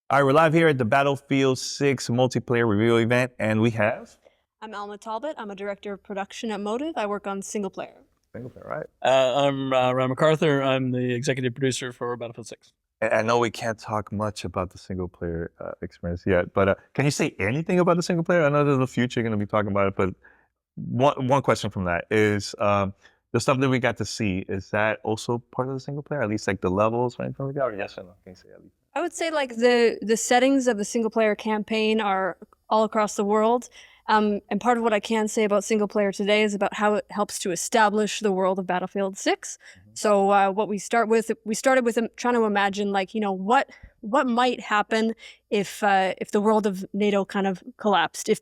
All right, we're live here at the Battlefield 6 multiplayer review event, and we have I'm Alma Talbot. I'm a director of production at Motive. I work on single player. single player, right? I'm McArthur. I'm the executive producer for Battlefield 6. And I know we can't talk much about the single player experience yet, but can you say anything about the single player? I know there's a future you're going to be talking about it, but one question from that is the stuff that we got to see, is that also part of the single player, at least like the levels or anything like that, or yes or no? Can you say at least? I would say like the settings of the single player campaign are all across the world. And part of what I can say about single player today is about how it helps to establish the world of Battlefield 6. So what we started with trying to imagine like, what might happen if the world of NATO kind of collapsed, if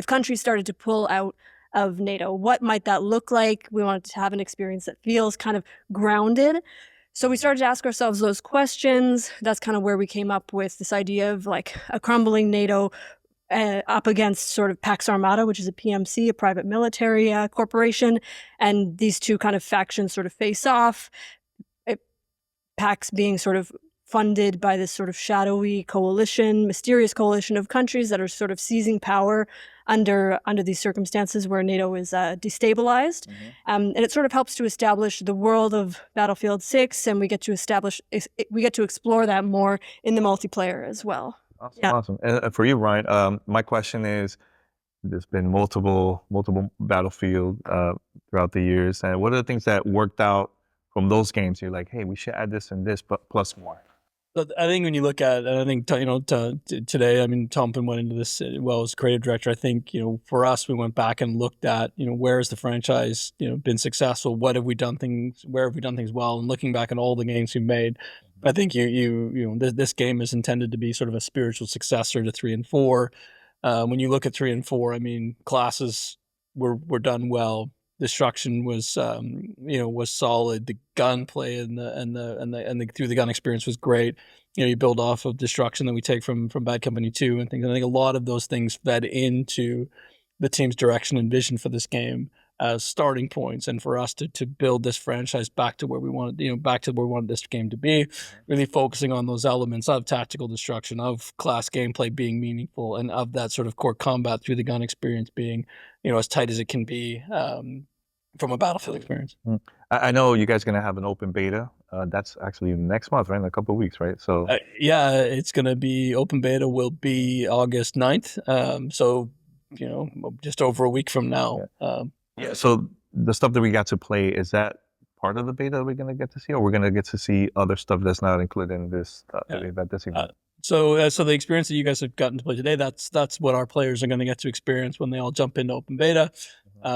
countries started to pull out of NATO, what might that look like? We wanted to have an experience that feels kind of grounded. So we started to ask ourselves those questions. That's kind of where we came up with this idea of like a crumbling NATO up against sort of Pax Armada, which is a PMC, a private military corporation. And these two kind of factions sort of face off. Pax being sort of funded by this sort of shadowy coalition, mysterious coalition of countries that are sort of seizing power under these circumstances where NATO is destabilized. And it sort of helps to establish the world of Battlefield 6, and we get to explore that more in the multiplayer as well. Awesome, yeah. Awesome. And for you, Ryan, my question is, there's been multiple Battlefield throughout the years, and what are the things that worked out from those games? You're like, hey, we should add this and this, but plus more. But I think when you look at, and I think today, I mean, Tom went into this well as creative director. I think for us, we went back and looked at where has the franchise been successful? What have we done things? Where have we done things well? And looking back at all the games we've made, I think this game is intended to be sort of a spiritual successor to 3 and 4. When you look at 3 and 4, I mean, classes were done well. Destruction was solid. The gunplay and the through the gun experience was great. You build off of Destruction that we take from Bad Company 2 and things. And I think a lot of those things fed into the team's direction and vision for this game as starting points, and for us to build this franchise back to where we wanted, back to where we wanted this game to be, really focusing on those elements of tactical destruction, of class gameplay being meaningful, and of that sort of core combat through the gun experience being, as tight as it can be from a Battlefield experience. I know you guys are going to have an open beta. That's actually next month, right? In a couple of weeks, right? So yeah, it's going to be open beta will be August 9th. So, just over a week from now. Yeah. So the stuff that we got to play, is that part of the beta that we're going to get to see, or we're going to get to see other stuff that's not included in this event? So the experience that you guys have gotten to play today, that's what our players are going to get to experience when they all jump into open beta.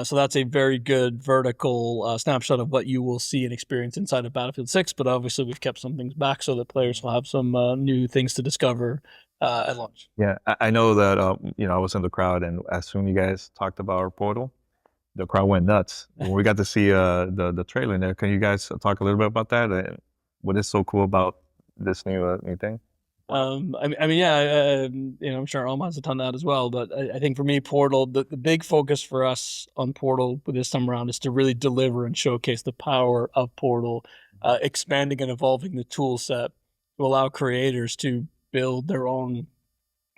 So that's a very good vertical snapshot of what you will see and experience inside of Battlefield 6. But obviously, we've kept some things back so that players will have some new things to discover at launch. Yeah, I know that I was in the crowd, and as soon as you guys talked about our portal, the crowd went nuts. When we got to see the trailer in there, can you guys talk a little bit about that? What is so cool about this new thing? I'm sure Alma has a ton of that as well. But I think for me, Portal, the big focus for us on Portal this time around is to really deliver and showcase the power of Portal, expanding and evolving the tool set to allow creators to build their own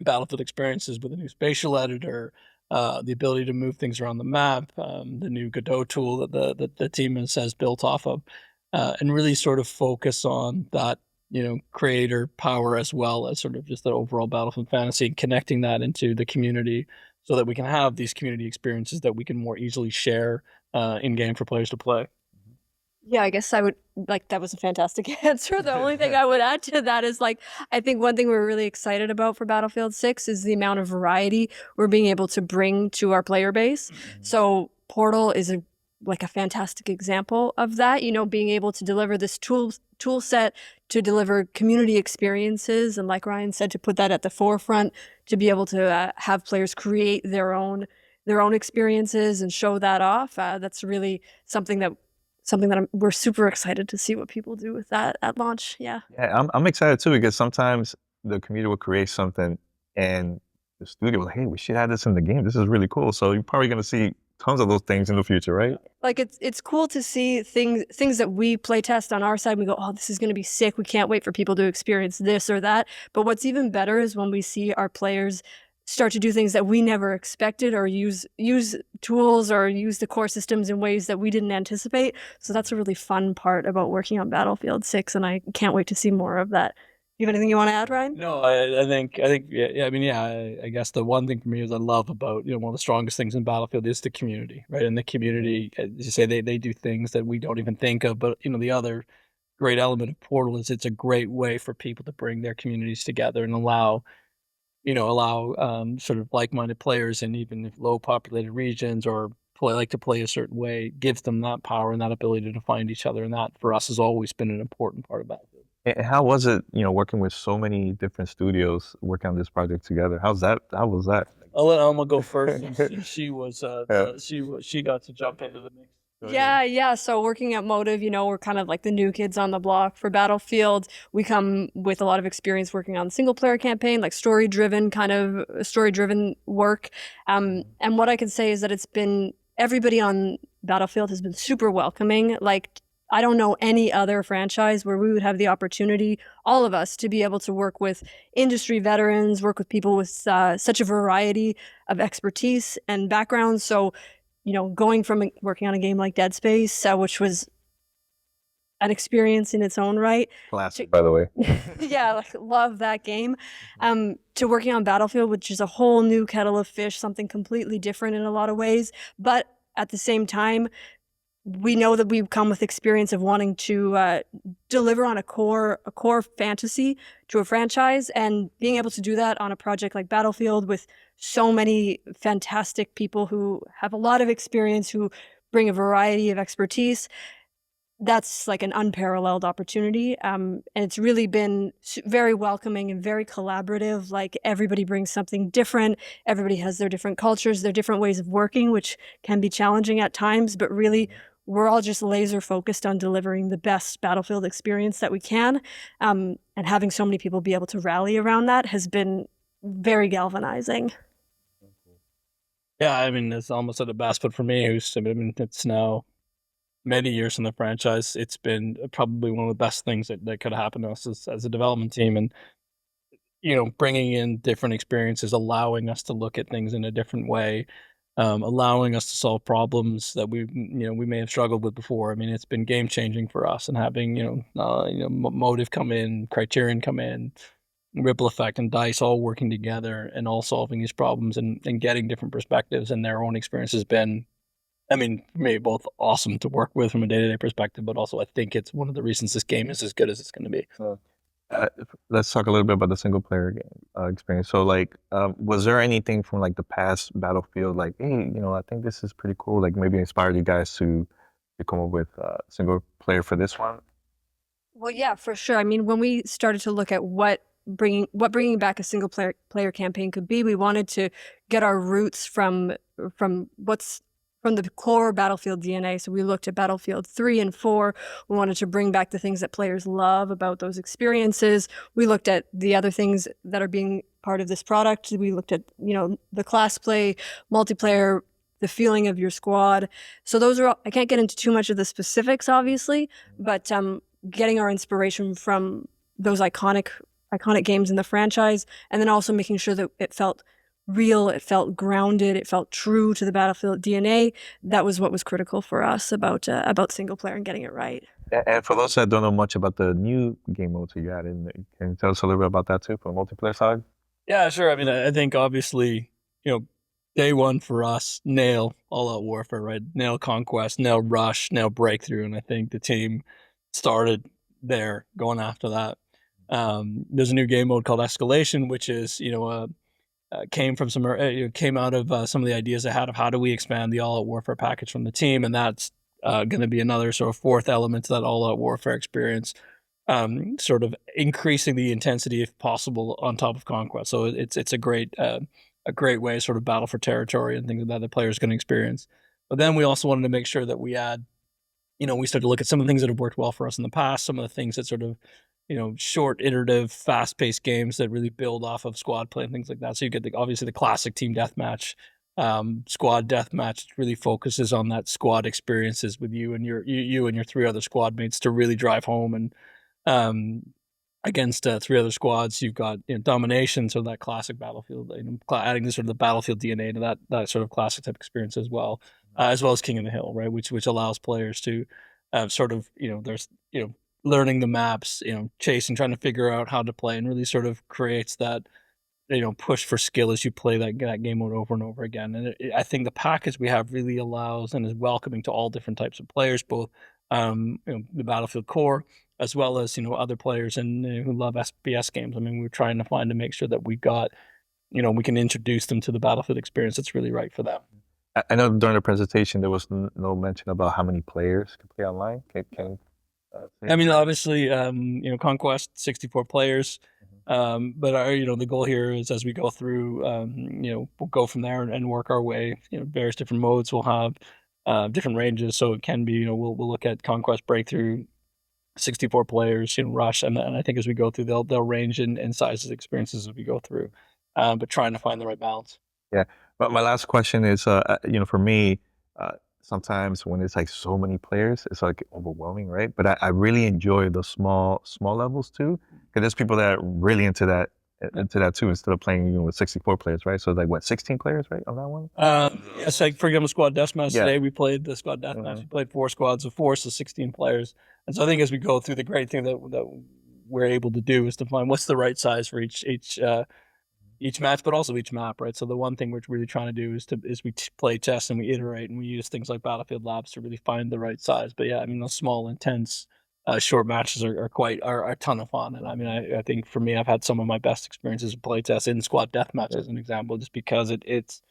Battlefield experiences with a new spatial editor, the ability to move things around the map, the new Godot tool that the team has built off of, and really sort of focus on that, creator power as well as sort of just the overall Battlefield fantasy, and connecting that into the community so that we can have these community experiences that we can more easily share in game for players to play. Yeah, I guess I would that was a fantastic answer. The only thing I would add to that is I think one thing we're really excited about for Battlefield 6 is the amount of variety we're being able to bring to our player base. So Portal is a fantastic example of that, being able to deliver this tool set to deliver community experiences. And like Ryan said, to put that at the forefront, to be able to have players create their own experiences and show that off. That's really something that we're super excited to see what people do with that at launch. Yeah, I'm excited too, because sometimes the community will create something and the studio will, hey, we should have this in the game. This is really cool. So you're probably going to see tons of those things in the future, right? Like it's cool to see things that we play test on our side. We go, oh, this is going to be sick. We can't wait for people to experience this or that. But what's even better is when we see our players start to do things that we never expected, or use tools or use the core systems in ways that we didn't anticipate. So that's a really fun part about working on Battlefield 6, and I can't wait to see more of that. You have anything you want to add, Ryan? No, I think, yeah, I mean, yeah, I guess the one thing for me is I love about, one of the strongest things in Battlefield is the community, right? And the community, as you say, they do things that we don't even think of. But, the other great element of Portal is it's a great way for people to bring their communities together and allow sort of like-minded players in even if low populated regions or like to play a certain way, gives them that power and that ability to find each other. And that for us has always been an important part of Battlefield. And how was it, working with so many different studios working on this project together? How was that? I'll let Alma go first. She was Yeah. she got to jump into the mix. Yeah. So working at Motive, we're kind of like the new kids on the block for Battlefield. We come with a lot of experience working on single player campaign, like story driven work. And what I can say is that everybody on Battlefield has been super welcoming. Like, I don't know any other franchise where we would have the opportunity, all of us, to be able to work with industry veterans, work with people with such a variety of expertise and backgrounds. So, going from working on a game like Dead Space, which was an experience in its own right. Classic, by the way. Yeah, love that game. To working on Battlefield, which is a whole new kettle of fish, something completely different in a lot of ways. But at the same time, we know that we've come with experience of wanting to deliver on a core fantasy to a franchise, and being able to do that on a project like Battlefield with so many fantastic people who have a lot of experience, who bring a variety of expertise. That's like an unparalleled opportunity. And it's really been very welcoming and very collaborative. Like, everybody brings something different. Everybody has their different cultures, their different ways of working, which can be challenging at times, but really we're all just laser focused on delivering the best Battlefield experience that we can. And having so many people be able to rally around that has been very galvanizing. Yeah, I mean, it's almost at the best, but for me, it's now many years in the franchise. It's been probably one of the best things that could have happened to us as a development team. And, bringing in different experiences, allowing us to look at things in a different way, allowing us to solve problems that we may have struggled with before. I mean, it's been game changing for us, and having, Motive come in, Criterion come in, Ripple Effect and DICE all working together and all solving these problems and getting different perspectives and their own experience has been, I mean, for me, both awesome to work with from a day-to-day perspective, but also I think it's one of the reasons this game is as good as it's going to be. Let's talk a little bit about the single player game experience. So, like, was there anything from like the past Battlefield, like, hey, I think this is pretty cool, like maybe inspired you guys to come up with single player for this one? Well, yeah, for sure. I mean, when we started to look at what bringing back a single player campaign could be, we wanted to get our roots from the core Battlefield DNA. So we looked at Battlefield 3 and 4. We wanted to bring back the things that players love about those experiences. We looked at the other things that are being part of this product. We looked at, the class play, multiplayer, the feeling of your squad. So those are all, I can't get into too much of the specifics, obviously, but getting our inspiration from those iconic games in the franchise, and then also making sure that it felt real, it felt grounded, it felt true to the Battlefield DNA. That was what was critical for us about single player and getting it right. And for those that don't know much about the new game modes that you added, can you tell us a little bit about that too, from the multiplayer side? Yeah, sure. I mean, I think obviously, day one for us, nail all-out warfare, right? Nail conquest, nail rush, nail breakthrough, and I think the team started there, going after that. There's a new game mode called Escalation, which is, came out of some of the ideas I had of how do we expand the all-out warfare package from the team, and that's going to be another sort of fourth element to that all-out warfare experience, sort of increasing the intensity if possible on top of conquest. So it's a great way to sort of battle for territory and things that the players can experience. But then we also wanted to make sure that we add, we started to look at some of the things that have worked well for us in the past, some of the things that sort of short, iterative, fast-paced games that really build off of squad play and things like that. So you get obviously the classic team deathmatch squad deathmatch. It really focuses on that squad experiences with you and your 3 other squad mates to really drive home. And against 3 other squads, you've got domination, so that classic Battlefield, adding the sort of the Battlefield DNA to that sort of classic type experience as well as King of the Hill, right? Which allows players to sort of there's learning the maps, chasing, trying to figure out how to play, and really sort of creates that push for skill as you play that game mode over and over again. And I think the package we have really allows and is welcoming to all different types of players, both the Battlefield core as well as other players and who love SBS games. I mean, we're trying to make sure that we've got we can introduce them to the Battlefield experience that's really right for them. I know during the presentation there was no mention about how many players can play online. I mean, obviously, Conquest 64 players, but our the goal here is as we go through, we'll go from there and work our way. Various different modes will have different ranges, so it can be we'll look at Conquest Breakthrough, 64 players, Rush, and I think as we go through, they'll range in sizes, experiences as we go through, but trying to find the right balance. Yeah, but my last question is, for me, sometimes when it's like so many players, it's like overwhelming, right? But I really enjoy the small levels too, because there's people that are really into that too, instead of playing with 64 players, right? So like what, 16 players, right, on that one? Yes, like for example, squad deathmatch Yeah. today, we played the squad deathmatch. We played 4 squads of 4, so 16 players. And so I think as we go through, the great thing that we're able to do is to find what's the right size for each match, but also each map, right? So the one thing we're really trying to do is we play test and we iterate, and we use things like Battlefield Labs to really find the right size. But yeah, I mean, those small, intense, short matches are a ton of fun. And I mean, I think for me, I've had some of my best experiences with play tests in squad deathmatch as an example, just because it's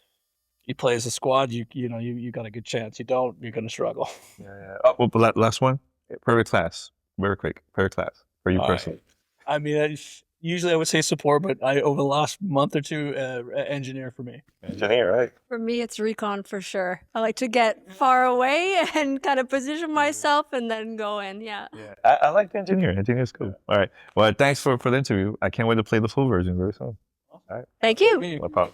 you play as a squad, you got a good chance. You don't, you're going to struggle. Yeah. Oh, well, last one. Favorite class, very quick. Favorite class for you personally. I mean, usually I would say support, but over the last month or two, engineer for me. Engineer, right? For me, it's recon for sure. I like to get far away and kind of position myself and then go in. Yeah. Yeah, I like the engineer. Engineer's cool. All right. Well, thanks for the interview. I can't wait to play the full version very soon. All right. Thank you. Me. No problem.